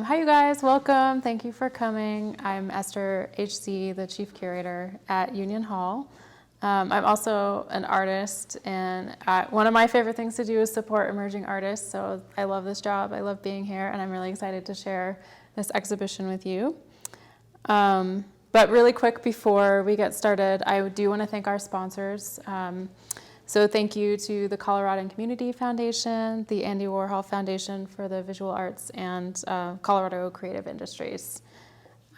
Hi, you guys. Welcome. Thank you for coming. I'm Esther HC, the Chief Curator at Union Hall. I'm also an artist, and one of my favorite things to do is support emerging artists, so I love this job. I love being here, and I'm really excited to share this exhibition with you. But really quick before we get started, I do want to thank our sponsors. So thank you to the Coloradan Community Foundation, the Andy Warhol Foundation for the Visual Arts, and Colorado Creative Industries.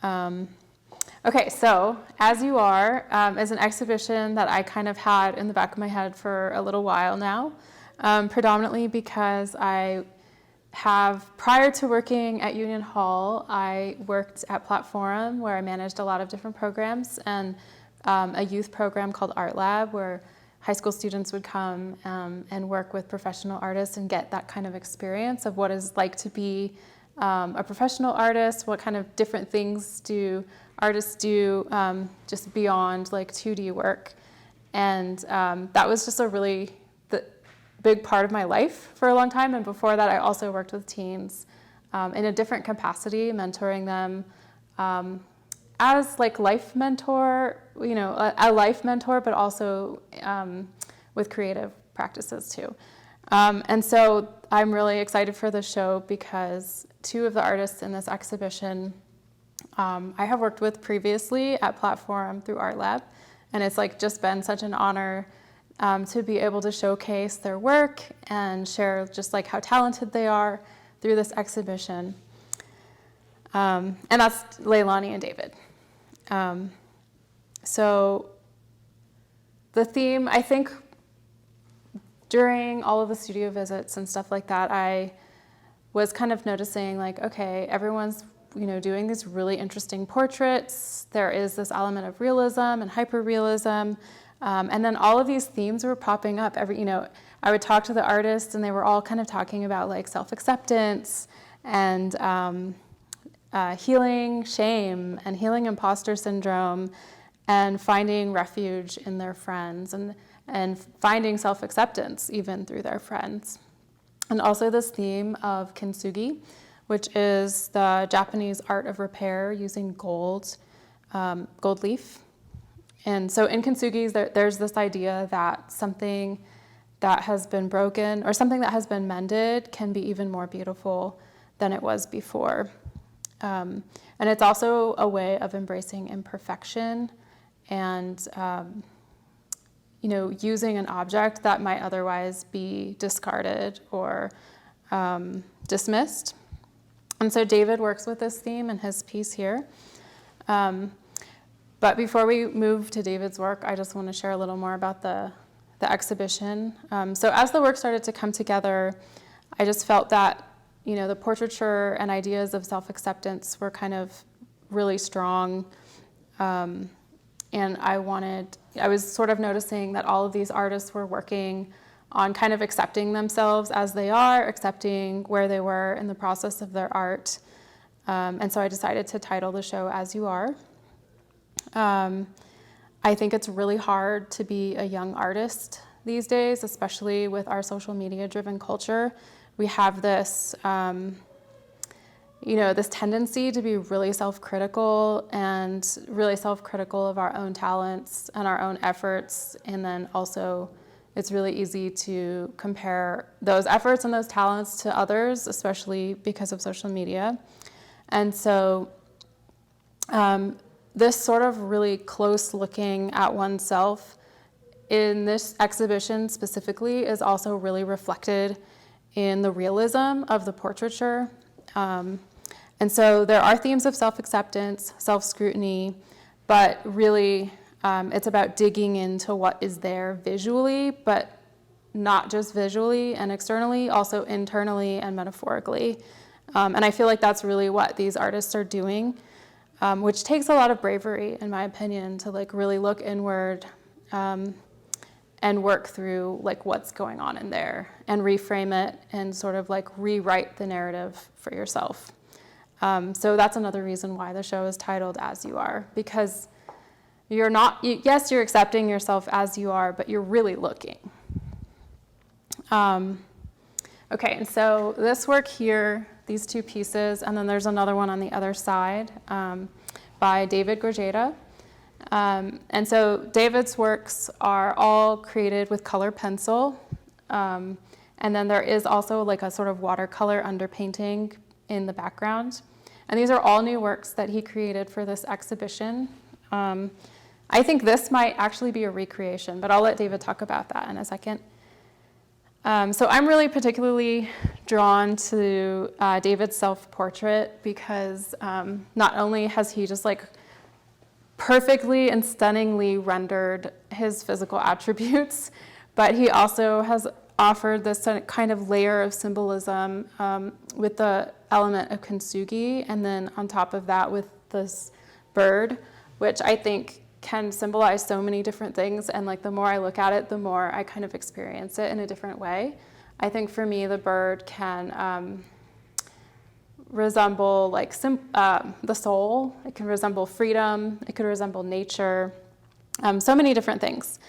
Okay, so As You Are is an exhibition that I kind of had in the back of my head for a little while now, predominantly because prior to working at Union Hall, I worked at Platform, where I managed a lot of different programs, and a youth program called Art Lab, where high school students would come and work with professional artists and get that kind of experience of what it's like to be a professional artist, what kind of different things do artists do just beyond like 2D work. And that was just a really big part of my life for a long time. And before that, I also worked with teens in a different capacity, mentoring them as like life mentor, a life mentor, but also with creative practices too. And so I'm really excited for the show because two of the artists in this exhibition I have worked with previously at Platform through Art Lab, and it's like just been such an honor to be able to showcase their work and share just like how talented they are through this exhibition. And that's Leilani and David. So the theme, I think during all of the studio visits and stuff like that, I was kind of noticing like, okay, everyone's doing these really interesting portraits. There is this element of realism and hyperrealism. And then all of these themes were popping up. I would talk to the artists and they were all kind of talking about like self-acceptance and healing shame and healing imposter syndrome and finding refuge in their friends and finding self-acceptance even through their friends. And also this theme of kintsugi, which is the Japanese art of repair using gold leaf. And so in kintsugi, there's this idea that something that has been broken or something that has been mended can be even more beautiful than it was before. And it's also a way of embracing imperfection and using an object that might otherwise be discarded or dismissed. And so David works with this theme in his piece here. But before we move to David's work, I just want to share a little more about the exhibition. So as the work started to come together, I just felt that the portraiture and ideas of self-acceptance were kind of really strong. And I was sort of noticing that all of these artists were working on kind of accepting themselves as they are, accepting where they were in the process of their art. And so I decided to title the show As You Are. I think it's really hard to be a young artist these days, especially with our social media-driven culture. We have this, this tendency to be really self-critical and really self-critical of our own talents and our own efforts. And then also it's really easy to compare those efforts and those talents to others, especially because of social media. And so this sort of really close looking at oneself in this exhibition specifically is also really reflected in the realism of the portraiture. And so there are themes of self-acceptance, self-scrutiny, but really it's about digging into what is there visually, but not just visually and externally, also internally and metaphorically. And I feel like that's really what these artists are doing, which takes a lot of bravery, in my opinion, to like really look inward and work through like what's going on in there and reframe it and sort of like rewrite the narrative for yourself. So that's another reason why the show is titled As You Are, because you're accepting yourself as you are, but you're really looking. Okay, and so this work here these two pieces, and then there's another one on the other side by David Grajeda. And so David's works are all created with color pencil. And then there is also like a sort of watercolor underpainting in the background. And these are all new works that he created for this exhibition. I think this might actually be a recreation, but I'll let David talk about that in a second. So I'm really particularly drawn to David's self-portrait because not only has he just like perfectly and stunningly rendered his physical attributes, but he also has offered this kind of layer of symbolism with the element of kintsugi, and then on top of that with this bird, which I think can symbolize so many different things, and like the more I look at it, the more I kind of experience it in a different way. I think for me, the bird can resemble like the soul. It can resemble freedom. It could resemble nature. So many different things.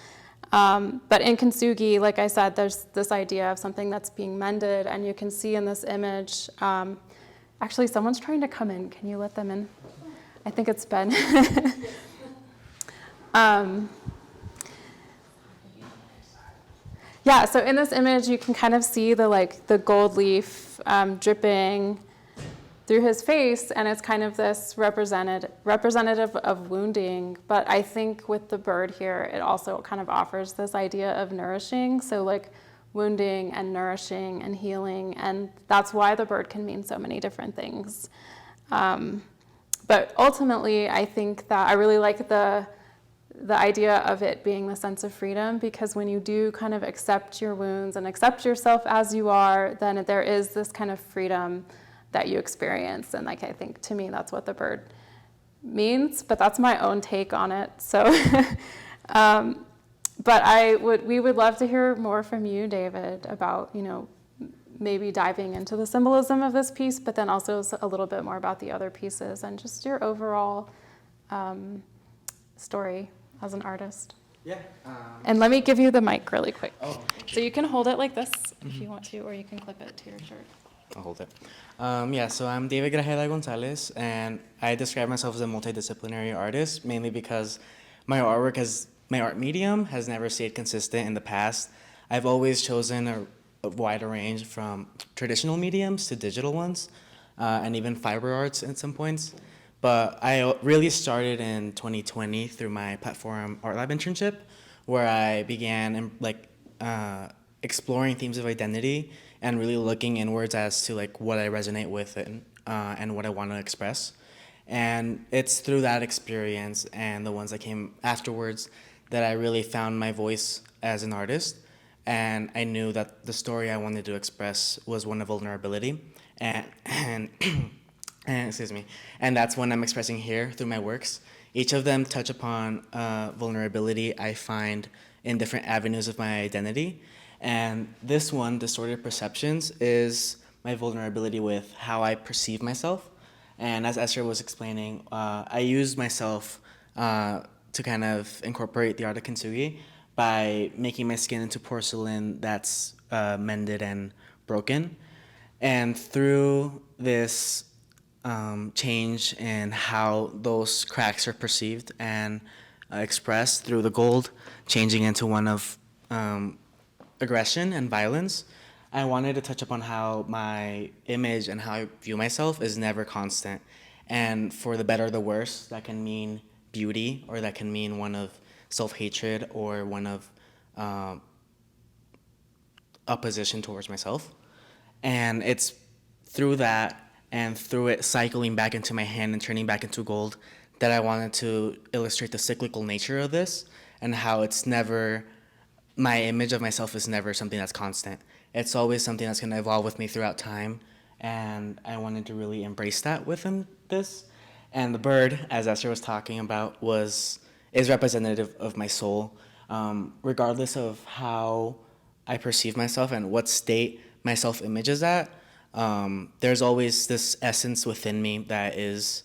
But in kintsugi, like I said, there's this idea of something that's being mended, and you can see in this image, actually someone's trying to come in. Can you let them in? I think it's Ben. Yeah, so in this image, you can kind of see the gold leaf dripping through his face, and it's kind of this representative of wounding. But I think with the bird here, it also kind of offers this idea of nourishing, so like wounding and nourishing and healing, and that's why the bird can mean so many different things. But ultimately, I think that I really like the idea of it being the sense of freedom, because when you do kind of accept your wounds and accept yourself as you are, then there is this kind of freedom that you experience. And like, I think to me, that's what the bird means, but that's my own take on it. So, but we would love to hear more from you, David, about, maybe diving into the symbolism of this piece, but then also a little bit more about the other pieces and just your overall story as an artist. Yeah. And let me give you the mic really quick. Oh, okay. So you can hold it like this if you want to, or you can clip it to your shirt. I'll hold it. So I'm David Grajeda Gonzalez, and I describe myself as a multidisciplinary artist, mainly because my art medium has never stayed consistent in the past. I've always chosen a wider range from traditional mediums to digital ones, and even fiber arts at some points. But I really started in 2020 through my platform Art Lab internship, where I began exploring themes of identity and really looking inwards as to like what I resonate with and what I want to express. And it's through that experience and the ones that came afterwards that I really found my voice as an artist. And I knew that the story I wanted to express was one of vulnerability. And excuse me, and that's what I'm expressing here through my works. Each of them touch upon vulnerability I find in different avenues of my identity. And this one, Distorted Perceptions, is my vulnerability with how I perceive myself. And as Esther was explaining, I use myself to kind of incorporate the art of kintsugi by making my skin into porcelain that's mended and broken. And through this change in how those cracks are perceived and expressed through the gold changing into one of aggression and violence, I wanted to touch upon how my image and how I view myself is never constant. And for the better or the worse, that can mean beauty, or that can mean one of self-hatred, or one of opposition towards myself. And it's through that and through it cycling back into my hand and turning back into gold that I wanted to illustrate the cyclical nature of this, and how it's never, my image of myself is never something that's constant. It's always something that's going to evolve with me throughout time, and I wanted to really embrace that within this. And the bird, as Esther was talking about, is representative of my soul, regardless of how I perceive myself and what state my self-image is at. There's always this essence within me that is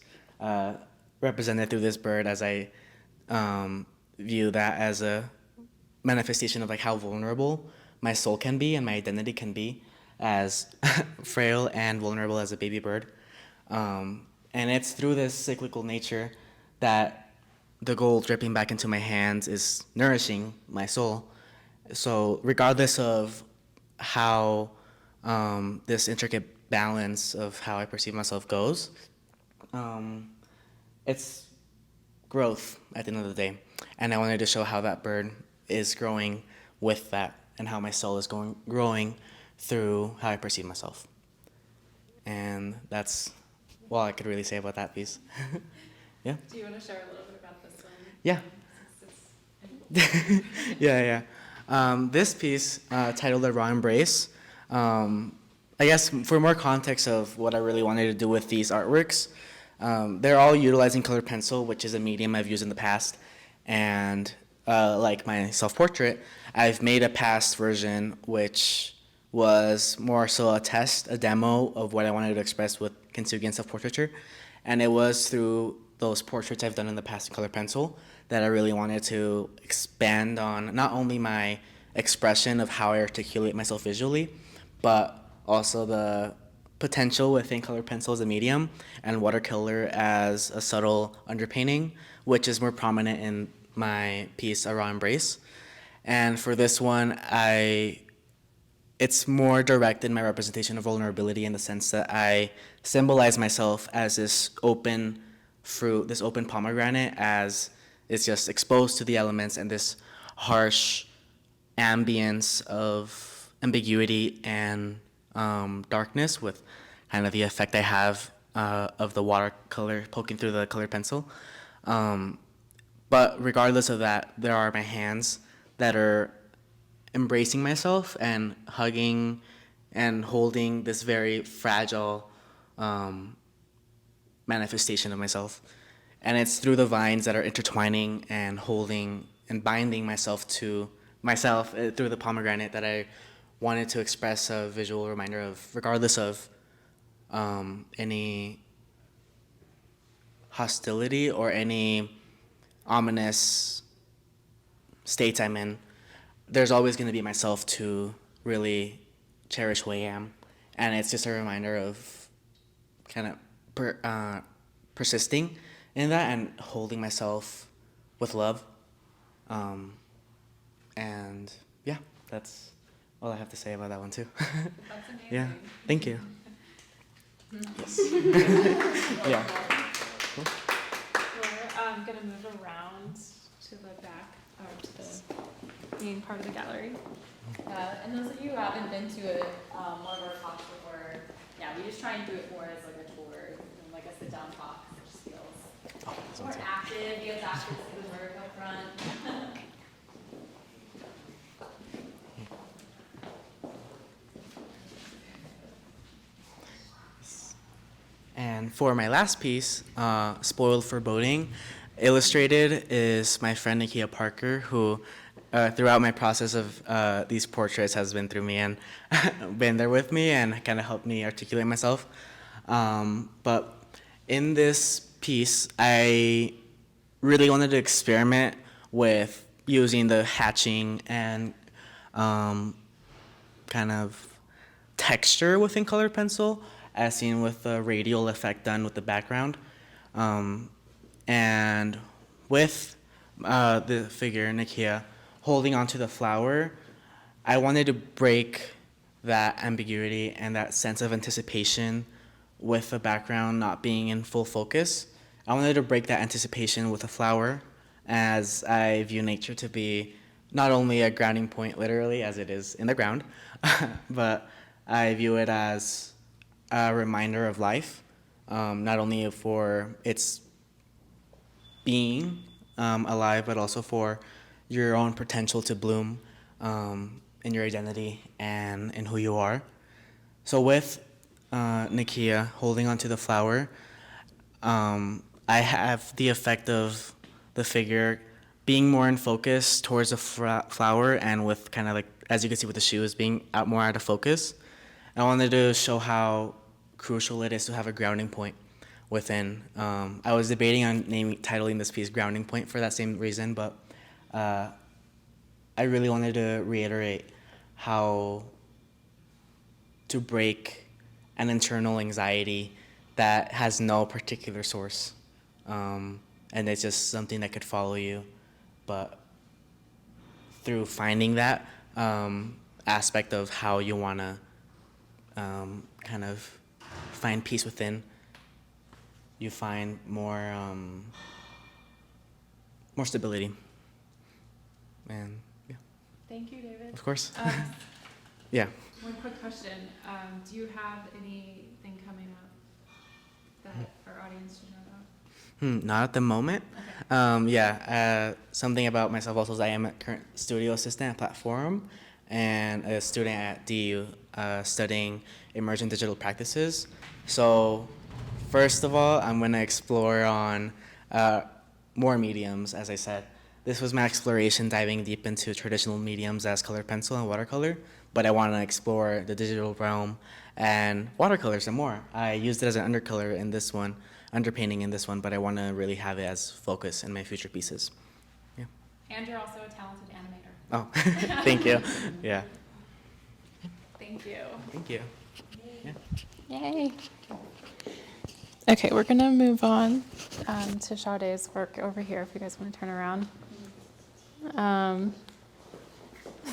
represented through this bird, as I view that as a manifestation of like how vulnerable my soul can be and my identity can be. as frail and vulnerable as a baby bird. And it's through this cyclical nature that the gold dripping back into my hands is nourishing my soul. So regardless of how this intricate balance of how I perceive myself goes, it's growth at the end of the day. And I wanted to show how that bird is growing with that and how my soul is growing through how I perceive myself. And that's all I could really say about that piece. Yeah. Do you want to share a little bit about this one? Yeah. Yeah. This piece, titled "The Raw Embrace," I guess for more context of what I really wanted to do with these artworks, they're all utilizing colored pencil, which is a medium I've used in the past. And like my self-portrait, I've made a past version which was more so a test, a demo of what I wanted to express with kintsugi and self-portraiture. And it was through those portraits I've done in the past in colored pencil that I really wanted to expand on not only my expression of how I articulate myself visually, but also the potential within colored pencil as a medium and watercolor as a subtle underpainting, which is more prominent in my piece, A Raw Embrace. And for this one, it's more direct in my representation of vulnerability in the sense that I symbolize myself as this open fruit, this open pomegranate, as it's just exposed to the elements and this harsh ambience of ambiguity and darkness with kind of the effect I have of the watercolor poking through the colored pencil. But regardless of that, there are my hands that are embracing myself and hugging and holding this very fragile manifestation of myself. And it's through the vines that are intertwining and holding and binding myself to myself through the pomegranate that I wanted to express a visual reminder of, regardless of any hostility or any ominous states I'm in. There's always going to be myself to really cherish who I am. And it's just a reminder of kind of persisting in that and holding myself with love. And yeah, that's all I have to say about that one too. That's amazing. Yeah, thank you. Yes. Yeah. Cool. We're going to move around to the back, or to the main part of the gallery. And those of you who haven't been to one of our talks before, we just try and do it more as like a tour and like a sit-down talk, which feels more active. You get to actually see the work up front. And for my last piece, Spoiled Foreboding, illustrated is my friend Nakia Parker, who throughout my process of these portraits has been through me and been there with me and kind of helped me articulate myself. But in this piece, I really wanted to experiment with using the hatching and kind of texture within colored pencil, as seen with the radial effect done with the background. And with the figure, Nakia, holding onto the flower, I wanted to break that ambiguity and that sense of anticipation with the background not being in full focus. I wanted to break that anticipation with a flower, as I view nature to be not only a grounding point, literally, as it is in the ground, but I view it as a reminder of life, not only for its being alive, but also for your own potential to bloom in your identity and in who you are. So with Nakia holding onto the flower, I have the effect of the figure being more in focus towards the flower, and with kind of like, as you can see with the shoes, being more out of focus. I wanted to show how crucial it is to have a grounding point within. I was debating on titling this piece Grounding Point for that same reason, but I really wanted to reiterate how to break an internal anxiety that has no particular source. And it's just something that could follow you. But through finding that aspect of how you want to kind of find peace within, you find more stability. And yeah. Thank you, David. Of course. Yeah. One quick question. Do you have anything coming up that our audience should know about? Not at the moment. Okay. Something about myself also is I am a current studio assistant at Platform and a student at DU studying emergent digital practices. So first of all, I'm going to explore on more mediums, as I said. This was my exploration diving deep into traditional mediums as colored pencil and watercolor, but I want to explore the digital realm and watercolors some more. I used it as an undercolor in this one, underpainting in this one, but I want to really have it as focus in my future pieces. Yeah. And you're also a talented animator. Oh, thank you. Yeah. Thank you. Thank you. Yeah. Yay. Okay, we're going to move on to Shade's work over here, if you guys want to turn around.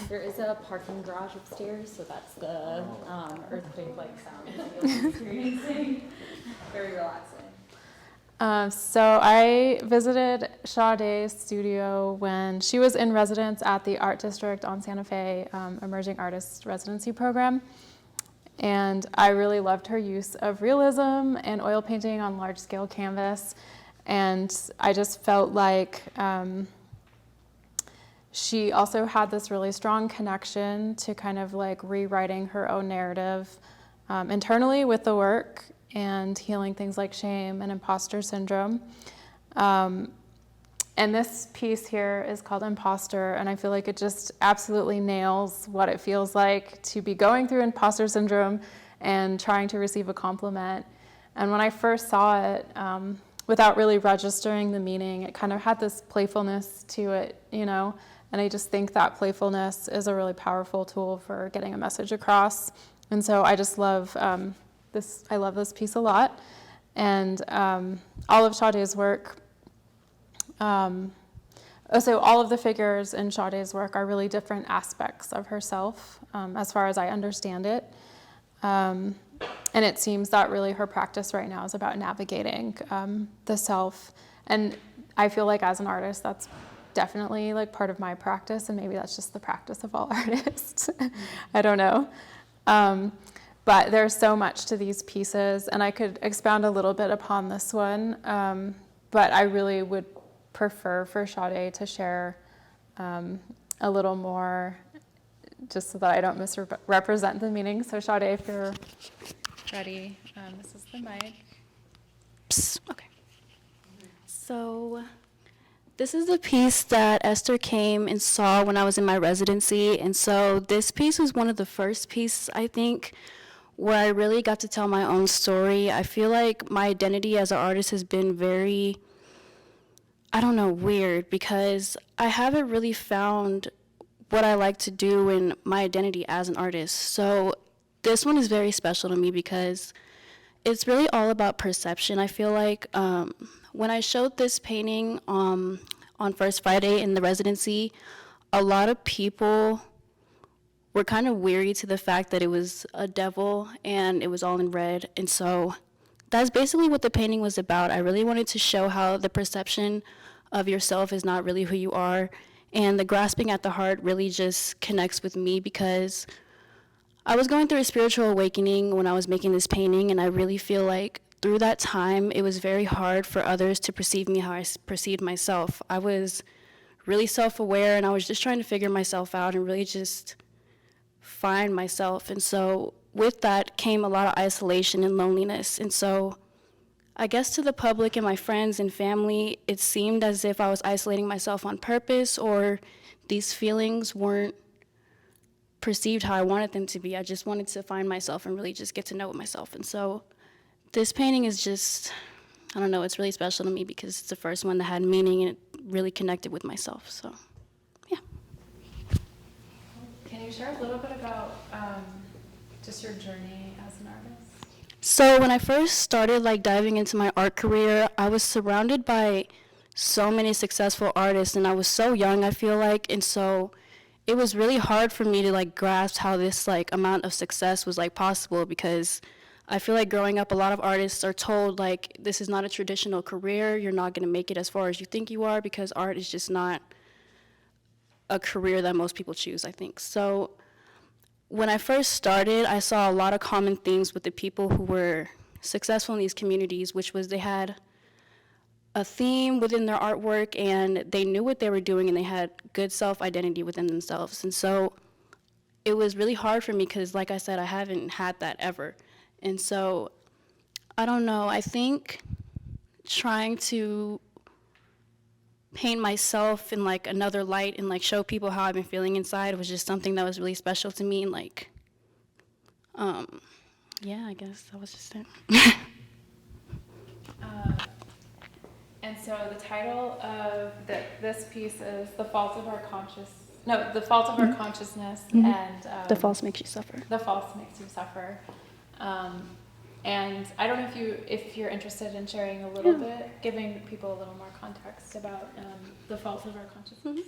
There is a parking garage upstairs, so that's the earthquake-like sound that you'll be experiencing. Very relaxing. So I visited Shade's studio when she was in residence at the Art District on Santa Fe Emerging Artist Residency Program. And I really loved her use of realism and oil painting on large-scale canvas. And I just felt like she also had this really strong connection to kind of like rewriting her own narrative internally with the work and healing things like shame and imposter syndrome. And this piece here is called Imposter, and I feel like it just absolutely nails what it feels like to be going through imposter syndrome and trying to receive a compliment. And when I first saw it, without really registering the meaning, it kind of had this playfulness to it, you know? And I just think that playfulness is a really powerful tool for getting a message across. And so I just love this. I love this piece a lot. And all of Shade's work, so all of the figures in Shade's work are really different aspects of herself, as far as I understand it. And it seems that really her practice right now is about navigating the self. And I feel like as an artist, that's definitely like part of my practice, and maybe that's just the practice of all artists. I don't know. But there's so much to these pieces, and I could expound a little bit upon this one, but I really would prefer for Shadae to share a little more, just so that I don't misrepresent the meaning. So Shadae, if you're ready, this is the mic. Psst, okay. So this is the piece that Esther came and saw when I was in my residency. And so this piece was one of the first pieces, I think, where I really got to tell my own story. I feel like my identity as an artist has been very, I don't know, weird, because I haven't really found what I like to do in my identity as an artist. So this one is very special to me because it's really all about perception. I feel like when I showed this painting on First Friday in the residency, a lot of people were kind of weary to the fact that it was a devil and it was all in red. And so that's basically what the painting was about. I really wanted to show how the perception of yourself is not really who you are. And the grasping at the heart really just connects with me because I was going through a spiritual awakening when I was making this painting, and I really feel like through that time, it was very hard for others to perceive me how I perceived myself. I was really self-aware, and I was just trying to figure myself out and really just find myself. And so with that came a lot of isolation and loneliness. And so I guess to the public and my friends and family, it seemed as if I was isolating myself on purpose, or these feelings weren't perceived how I wanted them to be. I just wanted to find myself and really just get to know myself. And so this painting is just, I don't know, it's really special to me because it's the first one that had meaning and it really connected with myself. So, yeah. Can you share a little bit about just your journey as an artist? So when I first started like diving into my art career, I was surrounded by so many successful artists, and I was so young, I feel like, and so it was really hard for me to like grasp how this like amount of success was like possible, because I feel like growing up, a lot of artists are told like this is not a traditional career, you're not going to make it as far as you think you are, because art is just not a career that most people choose, I think. So when I first started, I saw a lot of common themes with the people who were successful in these communities, which was they had a theme within their artwork, and they knew what they were doing, and they had good self-identity within themselves. And so it was really hard for me because, like I said, I haven't had that ever. And so, I don't know, I think trying to paint myself in like another light and like show people how I've been feeling inside was just something that was really special to me, and like, yeah, I guess that was just it. And so the title of this piece is The Fault of Our Consciousness, and The false makes you suffer. The False Makes You Suffer. And I don't know if you're interested in sharing a little bit, giving people a little more context about the fault of our consciousness.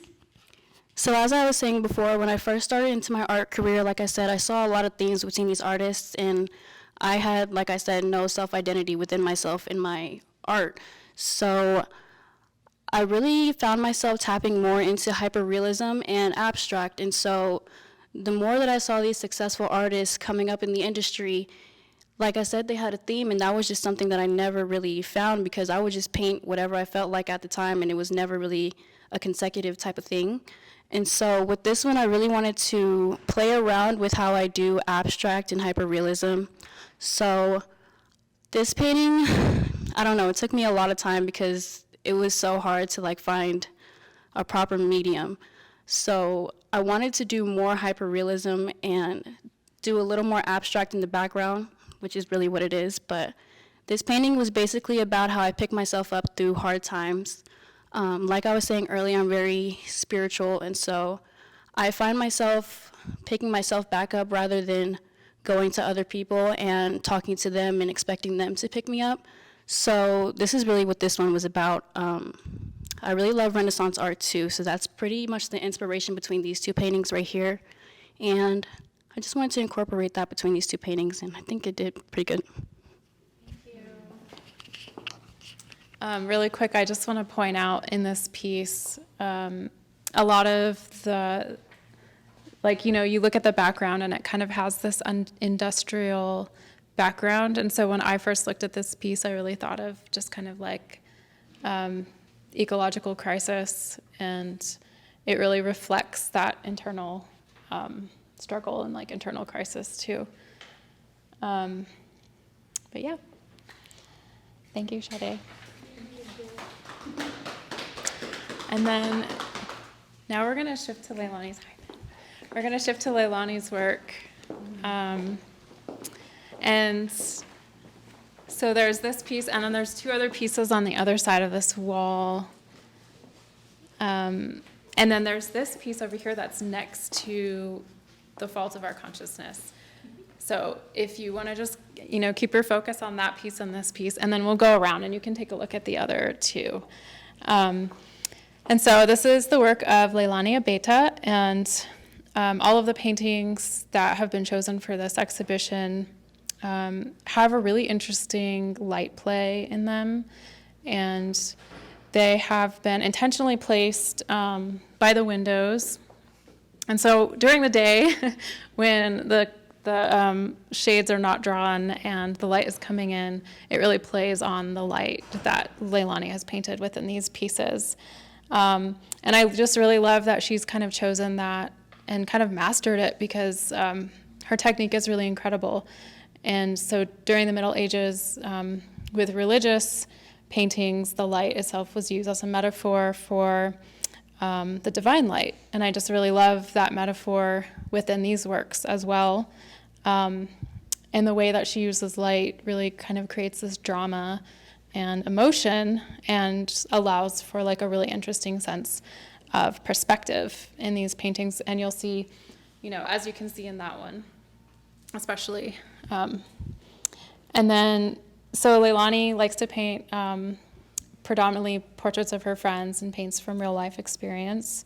So as I was saying before, when I first started into my art career, like I said, I saw a lot of themes between these artists, and I had, like I said, no self-identity within myself in my art. So I really found myself tapping more into hyperrealism and abstract, and so the more that I saw these successful artists coming up in the industry, like I said, they had a theme, and that was just something that I never really found, because I would just paint whatever I felt like at the time, and it was never really a consecutive type of thing. And so with this one, I really wanted to play around with how I do abstract and hyperrealism. So this painting, I don't know, it took me a lot of time because it was so hard to like find a proper medium. So I wanted to do more hyperrealism and do a little more abstract in the background, which is really what it is. But this painting was basically about how I pick myself up through hard times. Like I was saying earlier, I'm very spiritual, and so I find myself picking myself back up rather than going to other people and talking to them and expecting them to pick me up. So this is really what this one was about. I really love Renaissance art too, so that's pretty much the inspiration between these two paintings right here. And I just wanted to incorporate that between these two paintings, and I think it did pretty good. Thank you. Really quick, I just want to point out in this piece, a lot of the, like, you look at the background and it kind of has this industrial background. And so when I first looked at this piece, I really thought of just kind of like ecological crisis, and it really reflects that internal struggle and like internal crisis too. But yeah, thank you, Shadae. And then now we're gonna shift to Leilani's. We're gonna shift to Leilani's work, and so there's this piece, and then there's two other pieces on the other side of this wall. And then there's this piece over here that's next to the fault of our consciousness. So if you want to just, keep your focus on that piece and this piece, and then we'll go around and you can take a look at the other two. And so this is the work of Leilani Abeyta, and all of the paintings that have been chosen for this exhibition have a really interesting light play in them, and they have been intentionally placed by the windows. And so during the day, when the shades are not drawn and the light is coming in, it really plays on the light that Leilani has painted within these pieces. And I just really love that she's kind of chosen that and kind of mastered it, because her technique is really incredible. And so during the Middle Ages, with religious paintings, the light itself was used as a metaphor for the divine light. And I just really love that metaphor within these works as well. And the way that she uses light really kind of creates this drama and emotion and allows for like a really interesting sense of perspective in these paintings. And you'll see, as you can see in that one, especially. And then, so Leilani likes to paint predominantly portraits of her friends and paints from real life experience,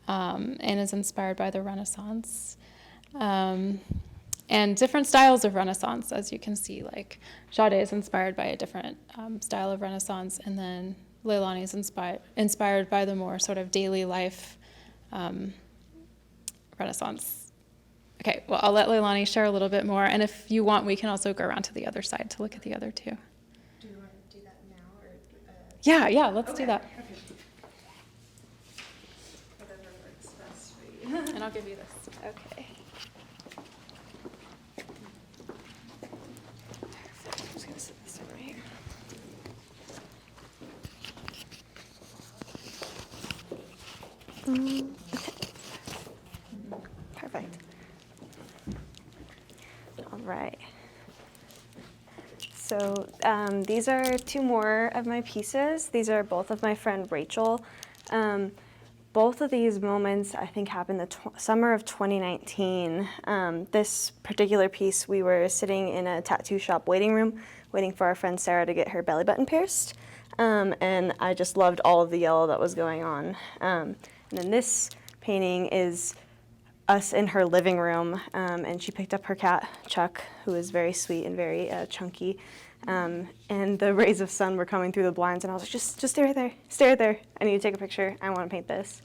and is inspired by the Renaissance. And different styles of Renaissance, as you can see, like Shadae is inspired by a different style of Renaissance, and then Leilani is inspired by the more sort of daily life Renaissance. Okay, well, I'll let Leilani share a little bit more, and if you want, we can also go around to the other side to look at the other two. Do you want to do that now, or? Yeah, let's do that. Okay. Whatever works best for you. And I'll give you this. Okay. Perfect. I'm just gonna sit this one right here. Okay. Perfect. All right. So these are two more of my pieces. These are both of my friend Rachel. Both of these moments, I think, happened the summer of 2019. This particular piece, we were sitting in a tattoo shop waiting room, waiting for our friend Sarah to get her belly button pierced. And I just loved all of the yellow that was going on. And then this painting is us in her living room, and she picked up her cat, Chuck, who is very sweet and very chunky. And the rays of sun were coming through the blinds, and I was like, just stay right there, stay right there. I need to take a picture. I want to paint this.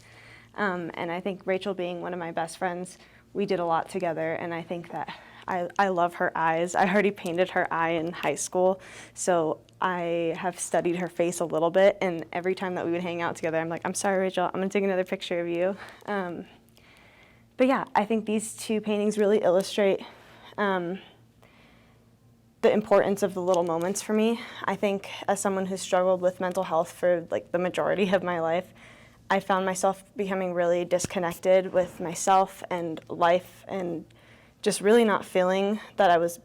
And I think Rachel being one of my best friends, we did a lot together, and I think that I love her eyes. I already painted her eye in high school, so I have studied her face a little bit, and every time that we would hang out together, I'm like, I'm sorry, Rachel, I'm going to take another picture of you. But yeah, I think these two paintings really illustrate the importance of the little moments for me. I think as someone who's struggled with mental health for like the majority of my life, I found myself becoming really disconnected with myself and life, and just really not feeling that I was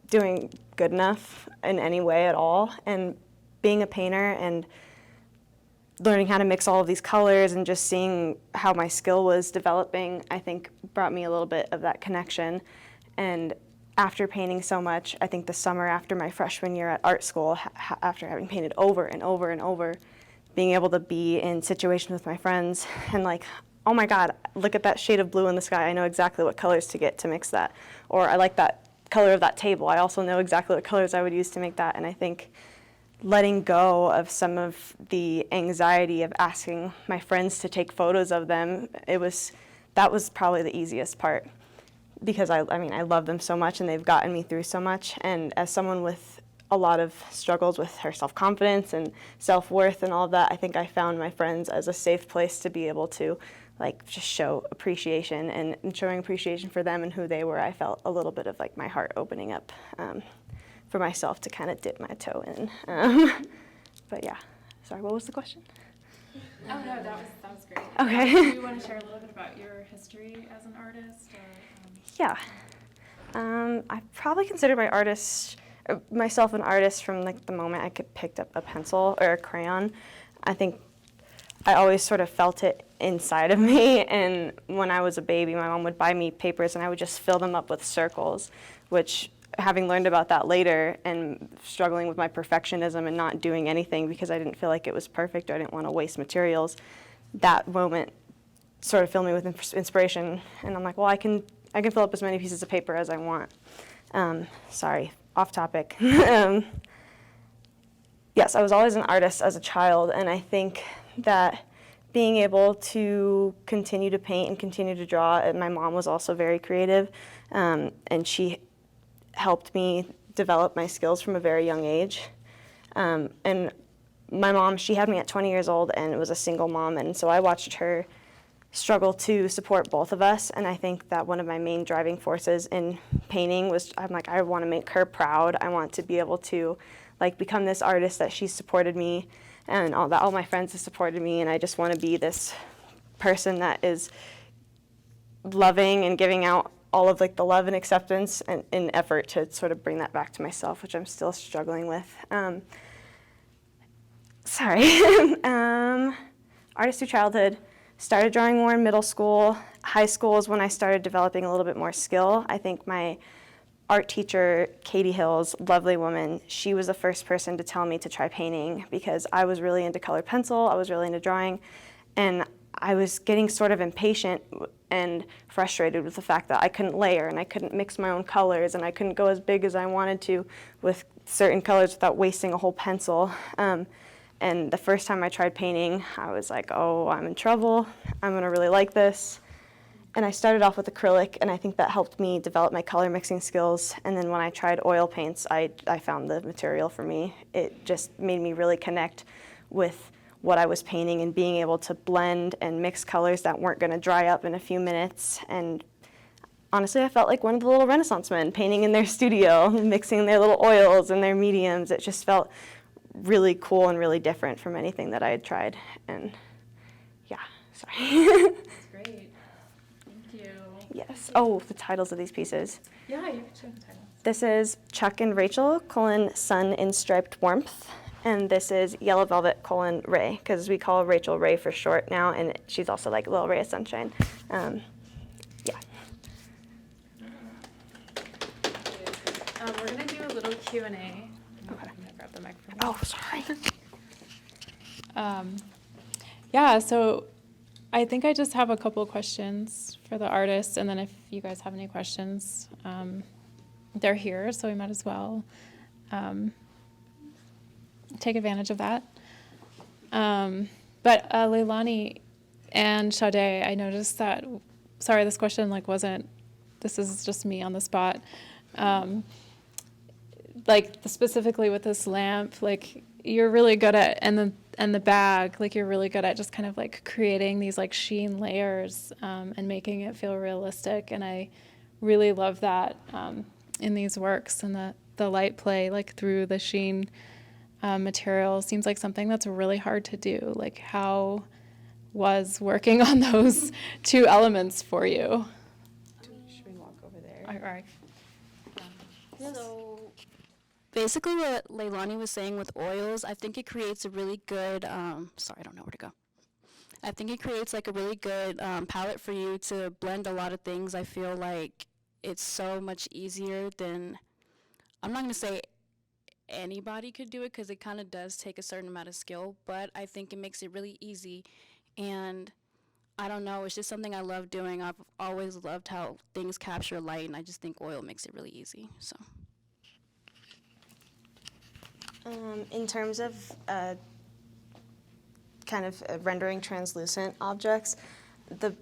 doing good enough in any way at all. And being a painter and learning how to mix all of these colors and just seeing how my skill was developing, I think brought me a little bit of that connection. And after painting so much, I think the summer after my freshman year at art school, after having painted over and over and over, being able to be in situations with my friends and like, oh my God, look at that shade of blue in the sky. I know exactly what colors to get to mix that. Or I like that color of that table. I also know exactly what colors I would use to make that. And I think letting go of some of the anxiety of asking my friends to take photos of them, that was probably the easiest part, because I love them so much and they've gotten me through so much. And as someone with a lot of struggles with her self-confidence and self-worth and all of that, I think I found my friends as a safe place to be able to like just show appreciation, and in showing appreciation for them and who they were, I felt a little bit of like my heart opening up for myself to kind of dip my toe in. But yeah, sorry, what was the question? Oh no, that was great. Okay. Do you want to share a little bit about your history as an artist? Or, Yeah. I probably consider myself an artist from like the moment I picked up a pencil or a crayon. I think I always sort of felt it inside of me, and when I was a baby, my mom would buy me papers and I would just fill them up with circles, which, having learned about that later and struggling with my perfectionism and not doing anything because I didn't feel like it was perfect or I didn't want to waste materials, that moment sort of filled me with inspiration, and I'm like, well, I can fill up as many pieces of paper as I want. Sorry, off topic. Yes, I was always an artist as a child, and I think that being able to continue to paint and continue to draw, and my mom was also very creative, and she helped me develop my skills from a very young age. And my mom, she had me at 20 years old and was a single mom, and so I watched her struggle to support both of us, and I think that one of my main driving forces in painting was, I'm like, I want to make her proud. I want to be able to like become this artist that she supported me, and all my friends have supported me, and I just want to be this person that is loving and giving out all of like the love and acceptance and in effort to sort of bring that back to myself, which I'm still struggling with. Artist through childhood, started drawing more in middle school. high school is when I started developing a little bit more skill. I think my art teacher, Katie Hills, lovely woman, she was the first person to tell me to try painting because I was really into colored pencil, I was really into drawing, and I was getting sort of impatient and frustrated with the fact that I couldn't layer and I couldn't mix my own colors and I couldn't go as big as I wanted to with certain colors without wasting a whole pencil. And the first time I tried painting, I was like, oh, I'm in trouble. I'm gonna really like this. And I started off with acrylic, and I think that helped me develop my color mixing skills. And then when I tried oil paints, I found the material for me. It just made me really connect with what I was painting and being able to blend and mix colors that weren't gonna dry up in a few minutes. And honestly, I felt like one of the little Renaissance men painting in their studio, mixing their little oils and their mediums. It just felt really cool and really different from anything that I had tried. And yeah, sorry. That's great. Thank you. Yes. Oh, the titles of these pieces. Yeah, you can show the title. This is Chuck and Rachel, Sun in Striped Warmth. And this is Yellow Velvet, Ray, because we call Rachel Ray for short now, and she's also like a little ray of sunshine. Yeah. We're gonna do a little Q&A. Okay. I'm gonna grab the microphone. Oh, sorry. Yeah, so I think I just have a couple of questions for the artists, and then if you guys have any questions, they're here, so we might as well take advantage of that. But Leilani and Shadae, I noticed that, sorry, this question this is just me on the spot. Specifically with this lamp, like you're really good at, and the bag, like you're really good at just kind of like creating these like sheen layers and making it feel realistic. And I really love that in these works, and the light play like through the sheen material seems like something that's really hard to do. Like, how was working on those two elements for you? Should we walk over there? All right. So basically what Leilani was saying with oils, I think it creates a really good, sorry, I don't know where to go. I think it creates like a really good palette for you to blend a lot of things. I feel like it's so much easier than, I'm not going to say anybody could do it because it kind of does take a certain amount of skill, but I think it makes it really easy. And I don't know, it's just something I love doing. I've always loved how things capture light, and I just think oil makes it really easy. So. In terms of rendering translucent objects, the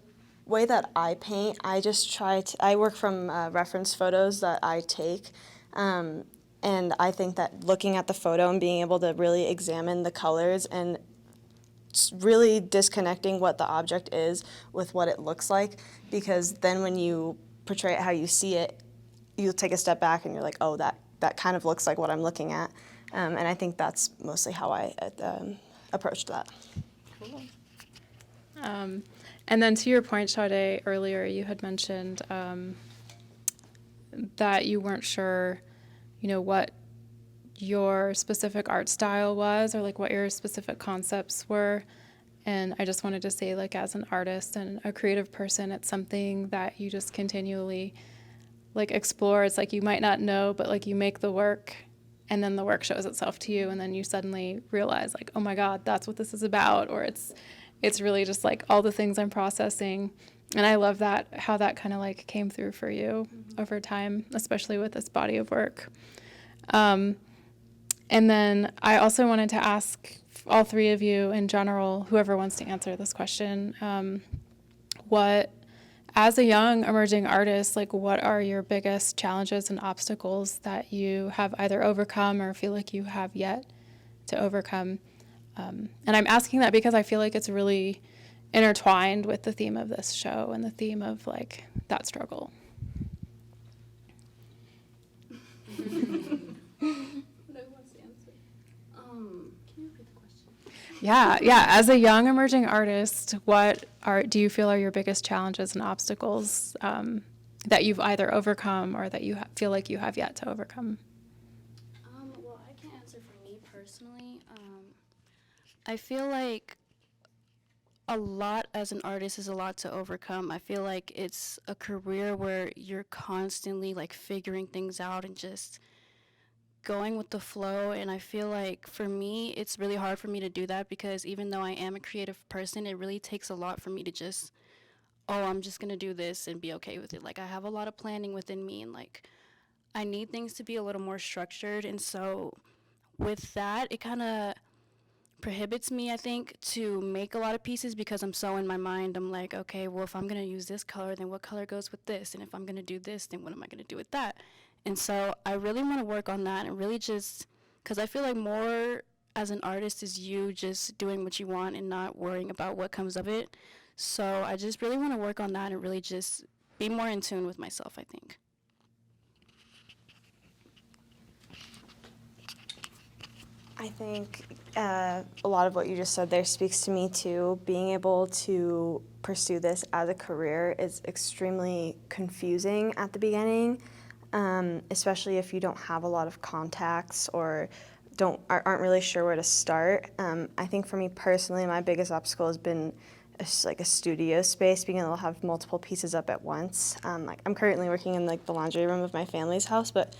way that I paint, I just I work from reference photos that I take. And I think that looking at the photo and being able to really examine the colors and really disconnecting what the object is with what it looks like, because then when you portray it how you see it, you'll take a step back and you're like, oh, that kind of looks like what I'm looking at. And I think that's mostly how I approached that. Cool. And then to your point, Shadae, earlier you had mentioned that you weren't sure, what your specific art style was, or like what your specific concepts were. And I just wanted to say, like, as an artist and a creative person, it's something that you just continually like explore. It's like you might not know, but like you make the work, and then the work shows itself to you, and then you suddenly realize like, oh my God, that's what this is about. Or it's really just like all the things I'm processing. And I love that, how that kind of like came through for you over time, especially with this body of work. And then I also wanted to ask all three of you in general, whoever wants to answer this question, as a young emerging artist, like what are your biggest challenges and obstacles that you have either overcome or feel like you have yet to overcome? And I'm asking that because I feel like it's really intertwined with the theme of this show and the theme of like that struggle. Yeah. As a young emerging artist, what do you feel are your biggest challenges and obstacles that you've either overcome or that you feel like you have yet to overcome? Well, I can answer for me personally. I feel like a lot as an artist is a lot to overcome. I feel like it's a career where you're constantly like figuring things out and just going with the flow. And I feel like for me, it's really hard for me to do that because even though I am a creative person, it really takes a lot for me to just, oh, I'm just gonna do this and be okay with it. Like I have a lot of planning within me, and like I need things to be a little more structured. And so with that, it kind of prohibits me, I think, to make a lot of pieces because I'm so in my mind. I'm like, okay, well, if I'm going to use this color, then what color goes with this? And if I'm going to do this, then what am I going to do with that? And so I really want to work on that and really just, because I feel like more as an artist is you just doing what you want and not worrying about what comes of it. So I just really want to work on that and really just be more in tune with myself, I think. I think a lot of what you just said there speaks to me too. Being able to pursue this as a career is extremely confusing at the beginning, especially if you don't have a lot of contacts or aren't really sure where to start. I think for me personally, my biggest obstacle has been like a studio space, being able to have multiple pieces up at once. Like I'm currently working in like the laundry room of my family's house, but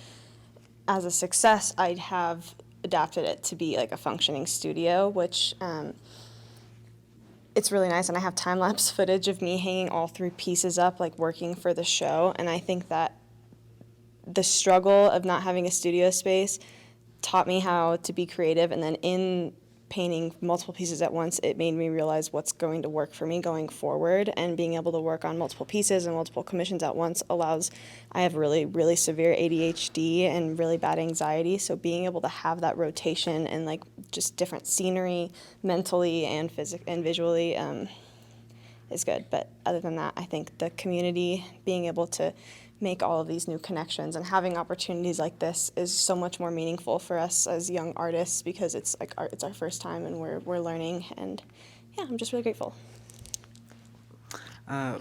as a success, I'd have adapted it to be like a functioning studio, which it's really nice. And I have time-lapse footage of me hanging all 3 pieces up, like working for the show. And I think that the struggle of not having a studio space taught me how to be creative. And then in painting multiple pieces at once, it made me realize what's going to work for me going forward. And being able to work on multiple pieces and multiple commissions at once I have really, really severe ADHD and really bad anxiety. So being able to have that rotation and like just different scenery mentally and visually is good. But other than that, I think the community, being able to make all of these new connections and having opportunities like this is so much more meaningful for us as young artists because it's like it's our first time and we're learning, and yeah, I'm just really grateful.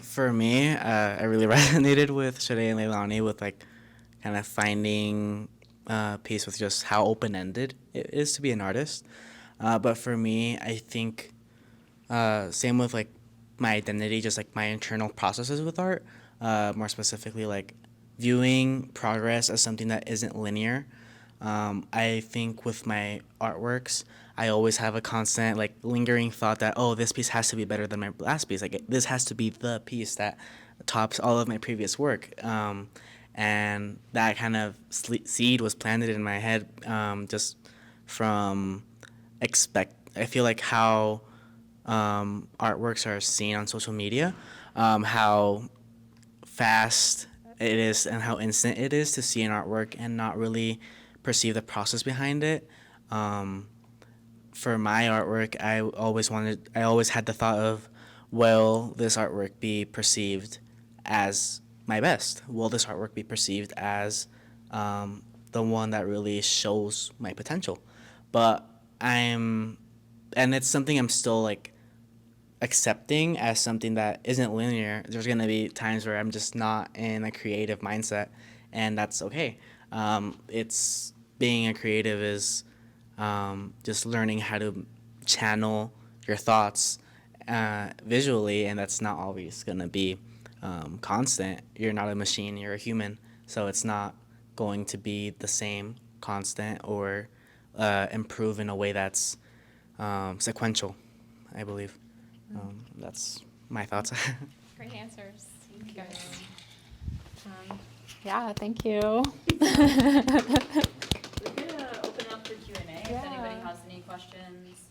For me, I really resonated with Shadae and Leilani with like kind of finding peace with just how open-ended it is to be an artist. But for me, I think same with like my identity, just like my internal processes with art. More specifically, like viewing progress as something that isn't linear. I think with my artworks, I always have a constant like lingering thought that, oh, this piece has to be better than my last piece. Like this has to be the piece that tops all of my previous work. And that kind of seed was planted in my head just from I feel like how artworks are seen on social media, how fast it is and how instant it is to see an artwork and not really perceive the process behind it. For my artwork, I always had the thought of, will this artwork be perceived as my best? Will this artwork be perceived as the one that really shows my potential? But and it's something I'm still like accepting as something that isn't linear. There's gonna be times where I'm just not in a creative mindset, and that's okay. It's being a creative is just learning how to channel your thoughts visually, and that's not always gonna be constant. You're not a machine, you're a human, so it's not going to be the same constant or improve in a way that's sequential, I believe. That's my thoughts. Great answers. Thank you guys. Yeah, thank you. We're gonna open up for Q&A if anybody has any questions.